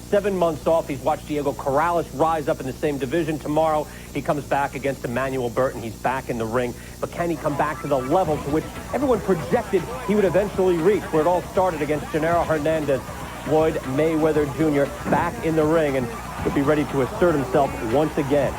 7 months off. He's watched Diego Corrales rise up in the same division. Tomorrow, he comes back against Emmanuel Burton. He's back in the ring. But can he come back to the level to which everyone projected he would eventually reach, where it all started against Gennaro Hernandez? Floyd Mayweather Jr. back in the ring and could be ready to assert himself once again.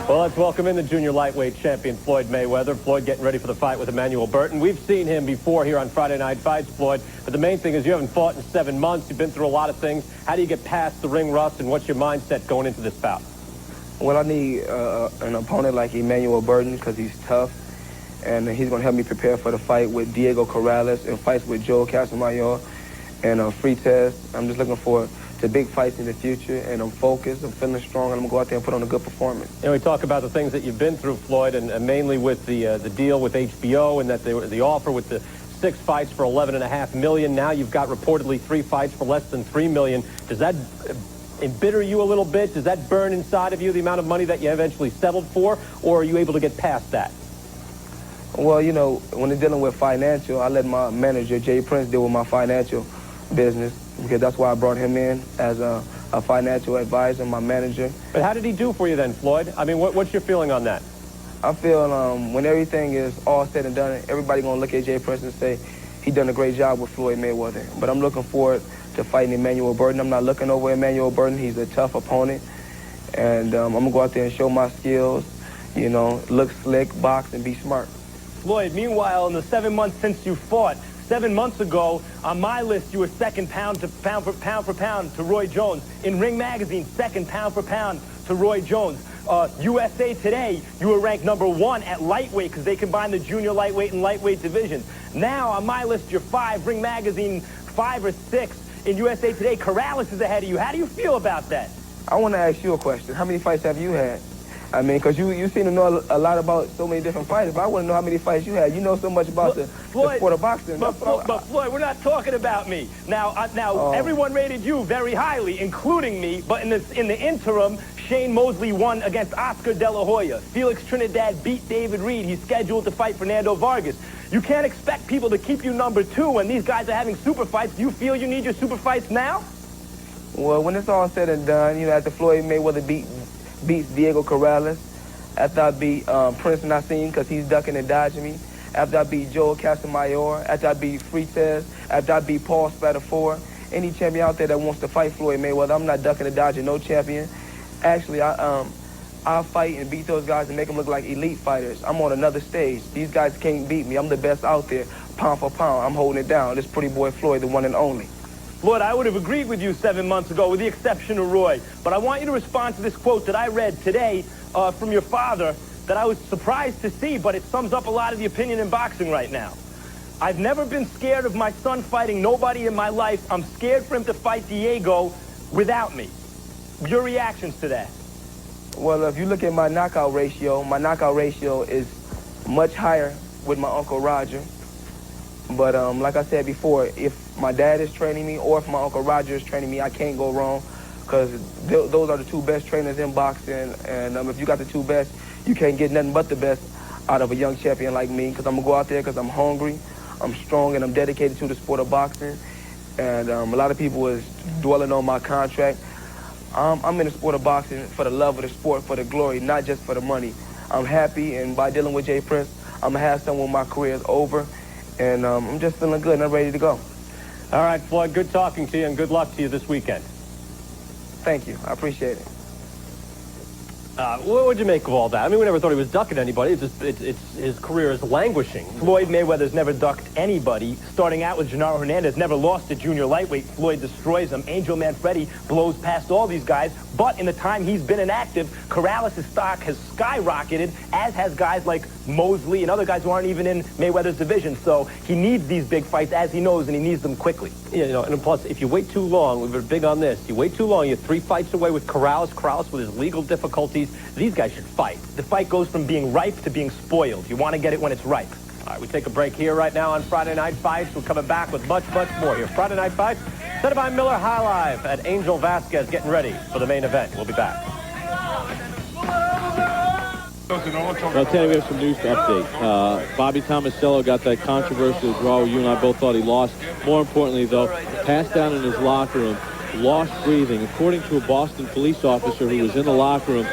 Well, let's welcome in the junior lightweight champion, Floyd Mayweather. Floyd getting ready for the fight with Emmanuel Burton. We've seen him before here on Friday Night Fights, Floyd. But the main thing is you haven't fought in 7 months. You've been through a lot of things. How do you get past the ring rust, and what's your mindset going into this bout? Well, I need an opponent like Emmanuel Burton because he's tough. And he's going to help me prepare for the fight with Diego Corrales and fights with Joe Casamayor and Freitas. I'm just looking forward to big fights in the future, and I'm focused, I'm feeling strong, and I'm going to go out there and put on a good performance. You know, we talk about the things that you've been through, Floyd, and mainly with the deal with HBO and that the offer with the 6 fights for $11.5 million. Now you've got reportedly 3 fights for less than $3 million. Does that embitter you a little bit? Does that burn inside of you, the amount of money that you eventually settled for, or are you able to get past that? Well, you know, when it's dealing with financial, I let my manager, Jay Prince, deal with my financial business, because that's why I brought him in as a financial advisor, my manager. But how did he do for you then, Floyd? I mean, what's your feeling on that? I feel when everything is all said and done, everybody going to look at Jay Prince and say he done a great job with Floyd Mayweather. But I'm looking forward to fighting Emmanuel Burton. I'm not looking over Emmanuel Burton. He's a tough opponent. And I'm going to go out there and show my skills, you know, look slick, box, and be smart. Floyd, meanwhile, in the 7 months since you fought, 7 months ago, on my list, you were second pound for pound to Roy Jones. In Ring Magazine, second pound for pound to Roy Jones. USA Today, you were ranked #1 at lightweight because they combined the junior lightweight and lightweight divisions. Now, on my list, you're 5. Ring Magazine, 5 or 6. In USA Today, Corrales is ahead of you. How do you feel about that? I want to ask you a question. How many fights have you had? I mean, because you seem to know a lot about so many different fighters, but I want to know how many fights you had. You know so much about the sport of boxing. But Floyd, we're not talking about me. Now, everyone rated you very highly, including me, but in the interim, Shane Mosley won against Oscar De La Hoya. Felix Trinidad beat David Reed. He's scheduled to fight Fernando Vargas. You can't expect people to keep you #2 when these guys are having super fights. Do you feel you need your super fights now? Well, when it's all said and done, you know, after Floyd Mayweather beats Diego Corrales, after I beat Prince Nassim because he's ducking and dodging me, after I beat Joe Casamayor, after I beat Freitas, after I beat Paul Spadafore, any champion out there that wants to fight Floyd Mayweather, I'm not ducking and dodging no champion. Actually, I'll fight and beat those guys and make them look like elite fighters. I'm on another stage. These guys can't beat me. I'm the best out there, pound for pound. I'm holding it down. This pretty boy Floyd, the one and only. Floyd, I would have agreed with you 7 months ago, with the exception of Roy. But I want you to respond to this quote that I read today from your father that I was surprised to see, but it sums up a lot of the opinion in boxing right now. I've never been scared of my son fighting nobody in my life. I'm scared for him to fight Diego without me. Your reactions to that? Well, if you look at my knockout ratio is much higher with my Uncle Roger. But like I said before, if my dad is training me or if my Uncle Roger is training me, I can't go wrong because those are the 2 best trainers in boxing. And if you got the 2 best, you can't get nothing but the best out of a young champion like me, because I'm going to go out there because I'm hungry, I'm strong, and I'm dedicated to the sport of boxing. And a lot of people is dwelling on my contract. I'm in the sport of boxing for the love of the sport, for the glory, not just for the money. I'm happy, and by dealing with Jay Prince, I'm going to have someone when my career is over. And I'm just feeling good and I'm ready to go. All right, Floyd, good talking to you, and good luck to you this weekend. Thank you. I appreciate it. What would you make of all that? I mean, we never thought he was ducking anybody. His career is languishing. Floyd Mayweather's never ducked anybody. Starting out with Gennaro Hernandez, never lost at junior lightweight. Floyd destroys him. Angel Manfredi blows past all these guys. But in the time he's been inactive, Corrales' stock has skyrocketed, as has guys like Mosley and other guys who aren't even in Mayweather's division. So he needs these big fights, as he knows, and he needs them quickly. You know, and plus, if you wait too long, we've been big on this, you wait too long, you're 3 fights away with Corrales with his legal difficulties. These guys should fight. The fight goes from being ripe to being spoiled. You want to get it when it's ripe. All right, we take a break here right now on Friday Night Fights. We're coming back with much, much more here. Friday Night Fights, set by Miller High Live at Angel Vasquez, getting ready for the main event. We'll be back. Well, Teddy, we have some news to update. Bobby Tomasello got that controversial draw where you and I both thought he lost. More importantly, though, passed down in his locker room, lost breathing. According to a Boston police officer who was in the locker room,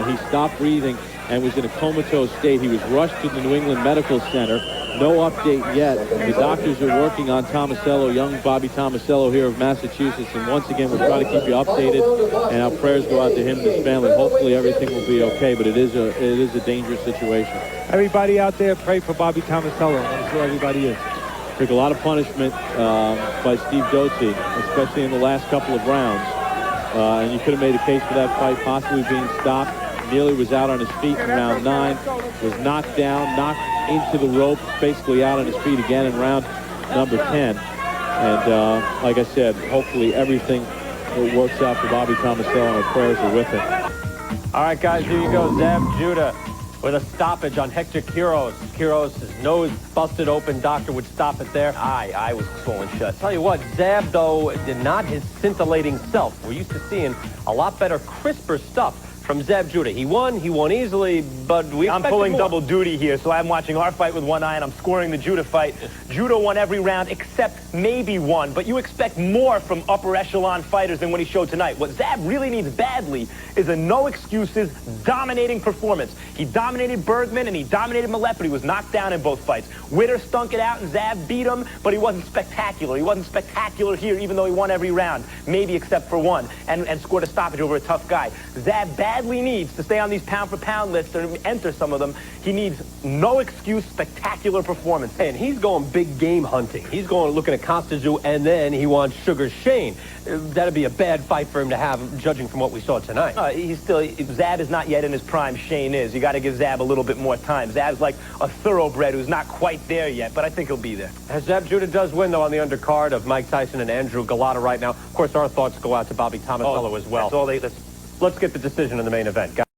he stopped breathing and was in a comatose state. He was rushed to the New England Medical Center. No update yet. The doctors are working on Tomasello, young Bobby Tomasello here of Massachusetts. And once again, we'll try to keep you updated. And our prayers go out to him and his family. Hopefully everything will be okay, but it is a dangerous situation. Everybody out there, pray for Bobby Tomasello. I'm sure everybody is. Took a lot of punishment by Steve Doty, especially in the last couple of rounds. And you could have made a case for that fight possibly being stopped. Nearly was out on his feet in round 9, was knocked down, knocked into the rope, basically out on his feet again in round number 10. And like I said, hopefully everything works out for Bobby Tomasello, and our prayers are with him. All right, guys, here you go. Zab Judah with a stoppage on Hector Quiros. Quiros, his nose busted open. Doctor would stop it there. I was swollen shut. Tell you what, Zab, though, did not his scintillating self. We're used to seeing a lot better, crisper stuff from Zab Judah. He won easily, but I'm pulling double duty here, so I'm watching our fight with one eye and I'm scoring the Judah fight. Judah won every round except maybe one, but you expect more from upper echelon fighters than what he showed tonight. What Zab really needs badly is a no excuses dominating performance. He dominated Bergman and he dominated Millette, but he was knocked down in both fights. Witter stunk it out and Zab beat him, but he wasn't spectacular. He wasn't spectacular here, even though he won every round, maybe except for one, and scored a stoppage over a tough guy. Zab badly needs to stay on these pound-for-pound lists or enter some of them. He needs no excuse, spectacular performance. And he's going big game hunting. He's going looking at Costazu, and then he wants Sugar Shane. That'd be a bad fight for him to have, judging from what we saw tonight. Zab is not yet in his prime. Shane is. You got to give Zab a little bit more time. Zab's like a thoroughbred who's not quite there yet, but I think he'll be there. As Zab Judah does win, though, on the undercard of Mike Tyson and Andrew Galata right now. Of course, our thoughts go out to Bobby Tomasello as well. That's all Let's get the decision in the main event.